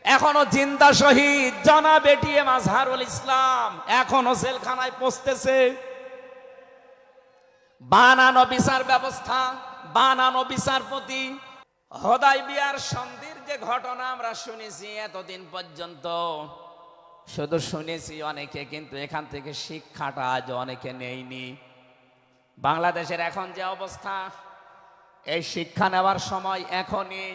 এখনো জিন্দা শহীদ জনাব এটিএম আজহারুল ইসলাম এখনো জেলখানায় পচতেছে। বানানো বিচার ব্যবস্থা, বানানো বিচারপতি। হুদায়বিয়ার সন্ধির যে ঘটনা আমরা শুনেছি এতদিন পর্যন্ত, শুধু শুনেছি অনেকে, কিন্তু এখান থেকে শিক্ষাটা আজ অনেকে নেয়নি। বাংলাদেশের এখন যে অবস্থা, এই শিক্ষা নেওয়ার সময় এখনই।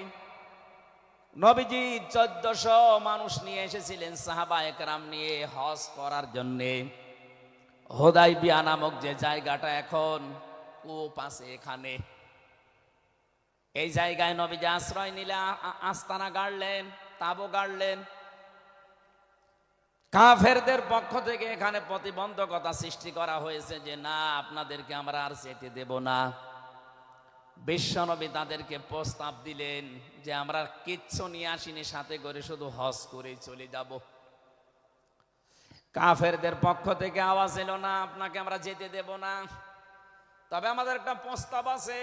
নবীজি 1400 মানুষ নিয়ে এসেছিলেন সাহাবায়ে কেরাম নিয়ে হজ করার জন্যে। হুদায়বিয়া নামক যে জায়গাটা এখন কূপ আছে, এখানে এই জায়গায় নবীজি আশ্রয় নিলে আস্তানা গাড়লেন, তাবু গাড়লেন। কাফেরদের পক্ষ থেকে এখানে প্রতিবন্ধকতা সৃষ্টি করা হয়েছে যে না, আপনাদেরকে আমরা আর যেতে দেব না। বিশ্বনবী তাদেরকে প্রস্তাব দিলেন যে আমরা কিচ্ছু নিয়ে আসিনি সাথে করে, শুধু হজ করেই চলে যাব। কাফেরদের পক্ষ থেকে আওয়াজ এলো না, আপনাকে আমরা যেতে দেব না, তবে আমাদের একটা প্রস্তাব আছে।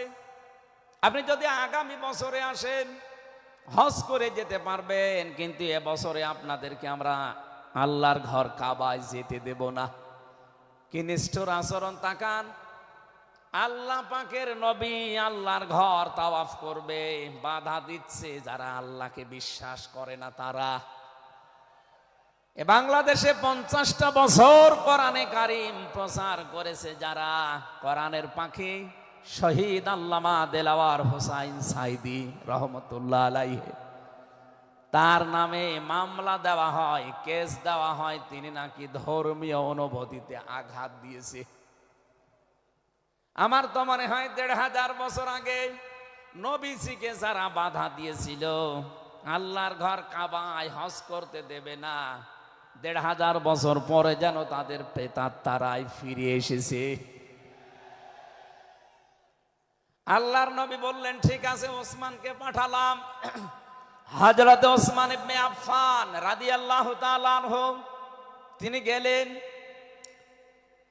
আপনি যদি আগামী বছরে আসেন হজ করে যেতে পারবেন, কিন্তু এবছরে আপনাদেরকে আমরা আল্লাহর ঘর কাবায় যেতে দেব না। কি নিষ্ঠুর আচরণ! তাকান, আল্লাহ পাকের নবী আল্লাহর ঘর তাওয়াফ করবে, বাধা দিচ্ছে যারা আল্লাহকে বিশ্বাস করে না তারা। বাংলাদেশে 50টা বছর কোরআনে কারীম প্রচার করেছে যারা, কোরআনের পাখি শহীদ আল্লামা দেলাওয়ার হোসাইন সাইদি রহমতুল্লাহ আলাইহি, তার নামে মামলা দেওয়া হয়, কেস দেওয়া হয়, তিনি নাকি ধর্মীয় অনুভূতিতে আঘাত দিয়েছে। আমার তো মনে হয় 1500 বছর আগে নবীজিকে যারা বাধা দিয়েছিল আল্লাহর ঘর কাবায় হজ করতে দেবে না, 1500 বছর পরে যেন তাদের প্রেতাত্মারাই ফিরে এসেছে। আল্লাহর নবী বললেন ঠিক আছে, ওসমানকে পাঠালাম। হযরত ওসমান ইবনে আফফান রাদিয়াল্লাহু তাআলা আনহু তিনি গেলেন।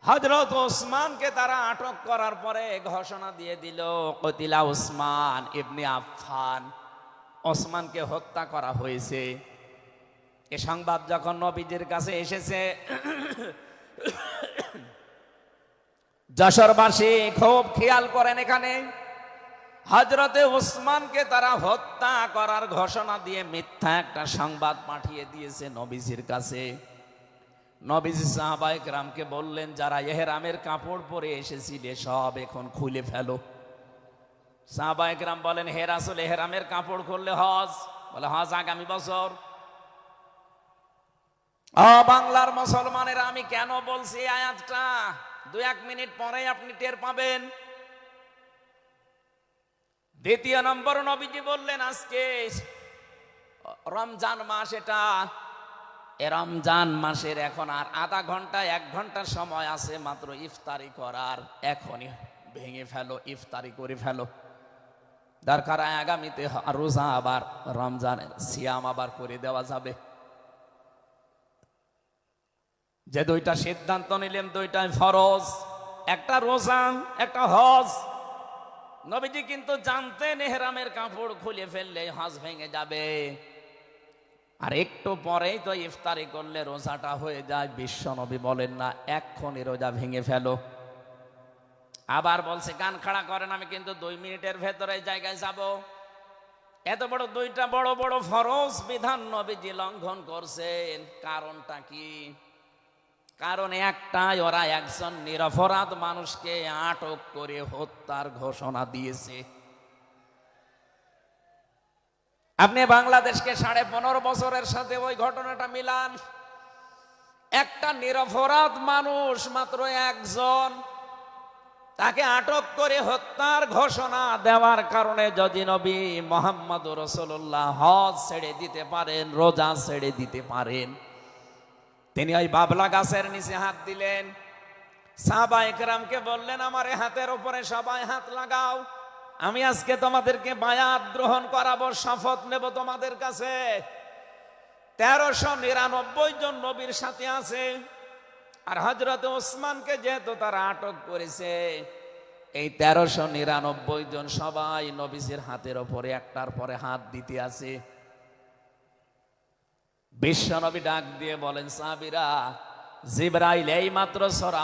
হযরত ওসমানকে তারা আটক করার পরে ঘোষণা দিয়ে দিল কতিলা ওসমান ইবনে আফফান, ওসমানকে হত্যা করা হয়েছে। এ সংবাদ যখন নবীজির কাছে এসেছে, যশোরবাসী খুব খেয়াল করেন, এখানে হযরতে ওসমানকে তারা হত্যা করার ঘোষণা দিয়ে মিথ্যা একটা সংবাদ পাঠিয়ে দিয়েছে নবীজির কাছে। নবীজি সাহাবায়ে কেরামকে বললেন, যারা ইহরামের কাপড় পরে এসেছিলে সব এখন খুলে ফেলো। সাহাবায়ে কেরাম বলেন, হে রাসূল, ইহরামের কাপড় খুললে হজ? বলে হজ আগামী বছর। বাংলার মুসলমানেরা, আমি কেন বলছি এই আয়াতটা 2-1 মিনিট পরে আপনি টের পাবেন। দ্বিতীয় নম্বর, নবীজি বললেন আজকে রমজান মাস, এটা রমজান মাসের এখন আর আধা ঘন্টা 1 ঘন্টা সময় আছে মাত্র ইফতারি করার, এখনই ভেঙে ফেলো, ইফতারি করে ফেলো। দরকার আগামীতে রোজা আবার রমজানের সিয়াম আবার করে দেওয়া যাবে। যে 2টা সিদ্ধান্ত নিলেন, 2টাই ফরজ, একটা রোজা একটা হজ। নবীজি কিন্তু জানতেন ইহরামের কাপড় খুলে ফেললে হজ ভেঙে যাবে, আর একটু পরেই তো ইফতারি করলে রোজাটা হয়ে যায়। বিশ্ব নবী বলেন না এক্ষুনি রোজা ভেঙে ফেলো। আবার বলছে কান খাড়া করেন, আমি কিন্তু 2 মিনিটের ভেতরে জায়গায় যাব। এত বড় 2টা বড় বড় ফরজ বিধান নবীজি লঙ্ঘন করছেন, কারণটা কি? কারণ একটাই, ওরা একজন নিরপরাধ মানুষকে আটক করে হত্যার ঘোষণা দিয়েছে। আপনি বাংলাদেশকে 15.5 বছরের সাথে ওই ঘটনাটা মিলান। একটা নিরপরাধ মানুষ, মাত্র একজন, তাকে আটক করে হত্যার ঘোষণা দেওয়ার কারণে যদি নবী মুহাম্মদ রাসূলুল্লাহ হজ ছেড়ে দিতে পারেন, রোজা ছেড়ে দিতে পারেন, তিনি ওই বাবলা গাছের নিচে হাত দিলেন। সাহাবায়ে কেরামকে বললেন, আমার এই হাতের উপরে সবাই হাত লাগাও, আমি আজকে তোমাদেরকে বায়াত গ্রহণ করাবো, শপথ নেব তোমাদের কাছে। 1399 জন নবীর সাথে আছে, আর হযরত ওসমানকে যেহেতু তারা আটক করেছে, এই 1399 জন সবাই নবীজির হাতের উপরে একটার পরে হাত দিতে আছে। বিশ্বনবী ডাক দিয়ে বলেন, সাহাবীরা, জিবরাইল এই মাত্র সূরা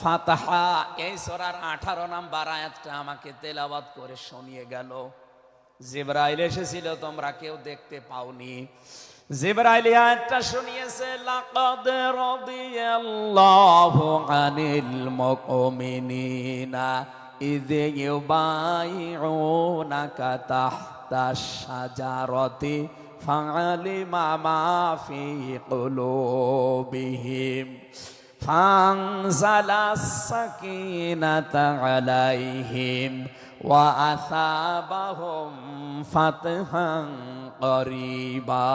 ফাতাহা এই সূরার 18 নম্বর আয়াতটা আমাকে তেলাওয়াত করে শুনিয়ে গেল। জিবরাইল এসেছিল, তোমরা কেউ দেখতে পাওনি। জিবরাইল আয়াতটা শুনিয়েছে, লাকাদ রাদিয়াল্লাহু আনিল মুমিনিনা ইয ইউবাইউনাকা তাহতাশ শাজারাতি ফাআলিমা মা ফি কুলুবিহিম ফানজালাস সাকিনাতা আলাইহিম ওয়া আসাবাহুম ফাতহান করিবা।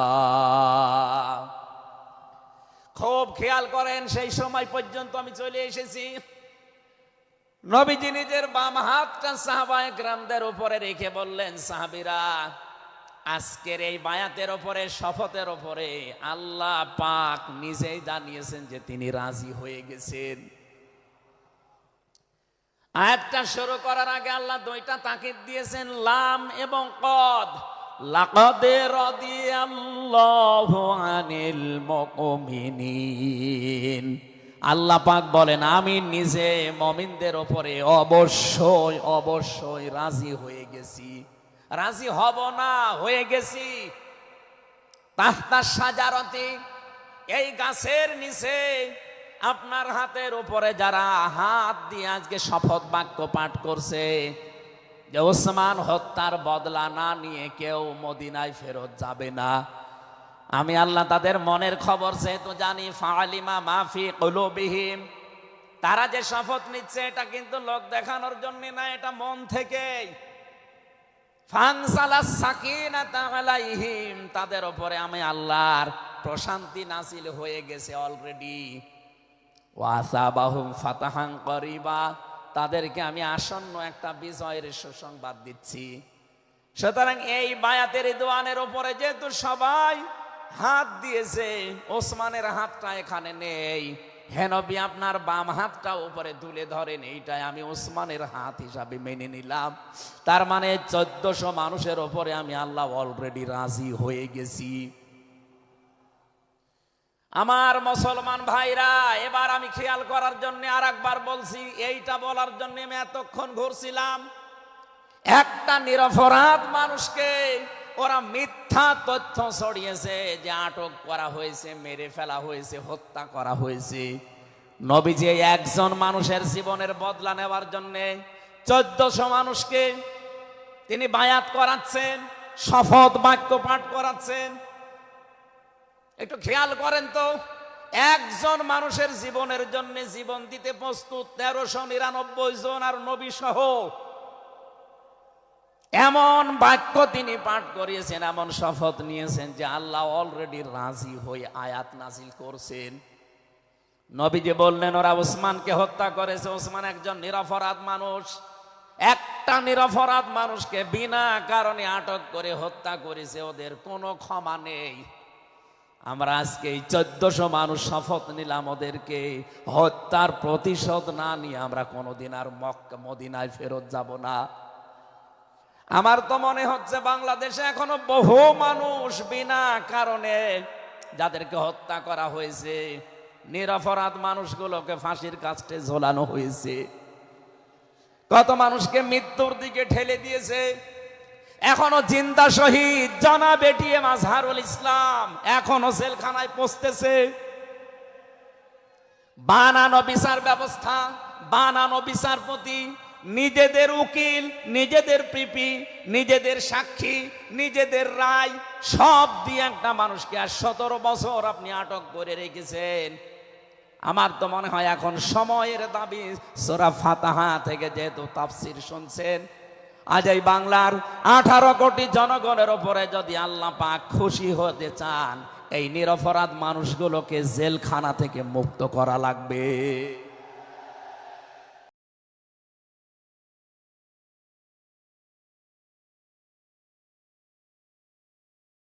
খুব খেয়াল করেন, সেই সময় পর্যন্ত আমি চলে এসেছি। নবীজি নিজের বাম হাতটা সাহাবায়ে কেরামদের উপরে রেখে বললেন, সাহাবীরা, আজকের এই বায়াতের উপরে, শপথের উপরে আল্লাহ পাক নিজেই জানিয়েছেন যে তিনি রাজি হয়ে গেছেন। আয়াতটা শুরু করার আগে আল্লাহ দুইটা তাকিদ দিয়েছেন, লাম এবং কদ। লাকাদ রাদিয়াল্লাহু আনিল মুমিনিন। আল্লাহ পাক বলেন, আমি নিজে মুমিনদের উপরে অবশ্যই অবশ্যই রাজি হয়ে গেছি। রাজি হব না, হয়ে গেছি। তাহতা শাজারাতি, এই গাছের নিচে আপনার হাতের উপরে যারা হাত দিয়ে আজকে শপথ বাক্য পাঠ করছে যে ওসমান হত্যার বদলা না নিয়ে কেউ মদিনায় ফেরত যাবে না, আমি আল্লাহ তাদের মনের খবর যেহেতু জানি, ফাআলিমা মা ফি কুলুবিহিম, তারা যে শপথ নিচ্ছে এটা কিন্তু লোক দেখানোর জন্য না, এটা মন থেকেই। ফানসালাস সাকিনাতা আলাইহিম, তাদের উপরে আমি আল্লাহর প্রশান্তি নাযিল হয়ে গেছে অলরেডি। ওয়া আসাবাহুম ফাতাহান করিবা, তাদেরকে আমি আসন্ন একটা বিজয়ের সুসংবাদ দিচ্ছি। সুতরাং এই বায়াতের দোয়ানের উপরে যেহেতু সবাই হাত দিয়েছে, ওসমানের হাতটা এখানে নেই, হে নবী আপনার বাম হাতটা উপরে তুলে ধরেন, এইটাই আমি ওসমানের হাত হিসাবে মেনে নিলাম। তার মানে 1400 মানুষের উপরে আমি আল্লাহ অলরেডি রাজি হয়ে গেছি। আমার মুসলমান ভাইরা, এবার আমি খেয়াল করার জন্য আর একবার বলছি, এইটা বলার জন্য আমি এতক্ষণ ঘুরছিলাম। একটা নিরপরাধ মানুষকে ওরা মিথ্যা তথ্য ছড়িয়েছে যে আটক করা হয়েছে, মেরে ফেলা হয়েছে, হত্যা করা হয়েছে। নবীজি একজন মানুষের জীবনের বদলা নেওয়ার জন্য 1400 মানুষকে তিনি বায়াত করাচ্ছেন, শপথ বাক্য পাঠ করাচ্ছেন। একটু খেয়াল করেন তো, একজন মানুষের জীবনের জন্য জীবন দিতে প্রস্তুত 1399 জন, আর নবী সহ। এমন বাক্য তিনি পাঠ করিয়েছেন, এমন শপথ নিয়েছেন যে আল্লাহ অলরেডি রাজি হয়ে আয়াত নাজিল করছেন। নবীজি বললেন ওরা ওসমানকে হত্যা করেছে, ওসমান একজন নিরপরাধ মানুষ। একটা নিরপরাধ মানুষকে বিনা কারণে আটক করে হত্যা করেছে, ওদের কোনো ক্ষমা নেই। আমরা আজকে এই 1400 মানুষ শপথ নিলাম, ওদেরকে হত্যার প্রতিশোধ না নিয়ে আমরা কোনোদিন আর মক্কা মদিনায় ফেরত যাব না। আমার তো মনে হচ্ছে বাংলাদেশে এখনো বহু মানুষ বিনা কারণে যাদেরকে হত্যা করা হয়েছে, নিরপরাধ মানুষগুলোকে ফাঁসির কাস্টে ঝোলানো হয়েছে, কত মানুষকে মৃত্যুর দিকে ঠেলে দিয়েছে। এখনো জিন্দা শহীদ জনাব এটিএম আজহারুল ইসলাম এখনো জেলখানায় পচতেছে। বানানো বিচার ব্যবস্থা, বানানো বিচারপতি, নিজেদের উকিল, নিজেদের পিপি, নিজেদের সাক্ষী, নিজেদের রায় সব দিয়ে একটা মানুষকে আর 17 বছর আপনি আটক করে রেখেছেন। আমার তো মনে হয় এখন সময়ের দাবি, সূরা ফাতিহা থেকে যেহেতু তাফসীর শুনছেন, আজ এই বাংলার 18 কোটি জনগণের উপরে যদি আল্লাহ পাক খুশি হতে চান, এই নিরপরাধ মানুষগুলোকে জেলখানা থেকে মুক্ত করা লাগবে।